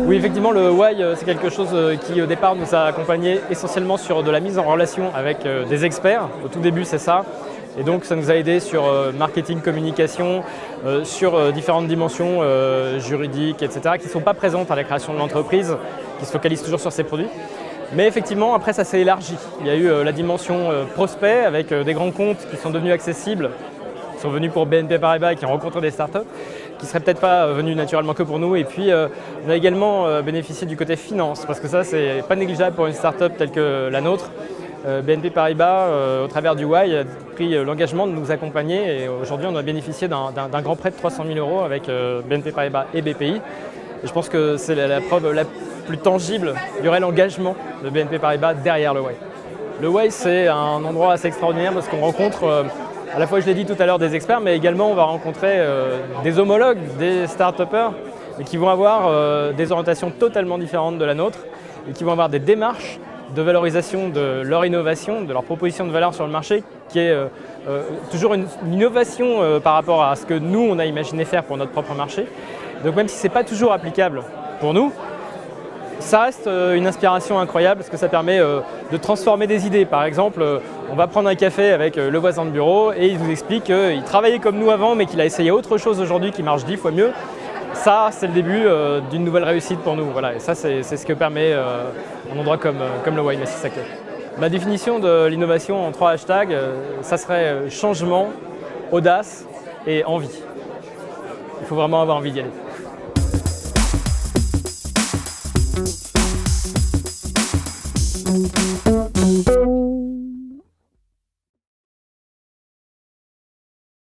Oui, effectivement, le why, c'est quelque chose qui, au départ, nous a accompagnés essentiellement sur de la mise en relation avec des experts. Au tout début, c'est ça. Et donc, ça nous a aidé sur marketing, communication, sur différentes dimensions juridiques, etc., qui ne sont pas présentes à la création de l'entreprise, qui se focalisent toujours sur ces produits. Mais effectivement, après, ça s'est élargi. Il y a eu la dimension prospect, avec des grands comptes qui sont devenus accessibles, qui sont venus pour BNP Paribas et qui ont rencontré des startups, qui ne seraient peut-être pas venus naturellement que pour nous. Et puis, on a également bénéficié du côté finance, parce que ça, c'est pas négligeable pour une startup telle que la nôtre. BNP Paribas, au travers du Why, a pris l'engagement de nous accompagner et aujourd'hui, on a bénéficié d'un grand prêt de 300 000 € avec BNP Paribas et BPI. Et je pense que c'est la preuve la plus tangible du réel engagement de BNP Paribas derrière le Why. Le Why, c'est un endroit assez extraordinaire parce qu'on rencontre à la fois, je l'ai dit tout à l'heure, des experts, mais également on va rencontrer des homologues, des start-upers, qui vont avoir des orientations totalement différentes de la nôtre et qui vont avoir des démarches de valorisation de leur innovation, de leur proposition de valeur sur le marché, qui est toujours une innovation par rapport à ce que nous, on a imaginé faire pour notre propre marché. Donc même si ce n'est pas toujours applicable pour nous, ça reste une inspiration incroyable parce que ça permet de transformer des idées. Par exemple, on va prendre un café avec le voisin de bureau et il nous explique qu'il travaillait comme nous avant mais qu'il a essayé autre chose aujourd'hui qui marche 10 fois mieux. Ça, c'est le début d'une nouvelle réussite pour nous. Voilà. Et ça, c'est ce que permet un endroit comme le Why Massy-Saclay. Ma définition de l'innovation en 3 hashtags, ça serait changement, audace et envie. Il faut vraiment avoir envie d'y aller.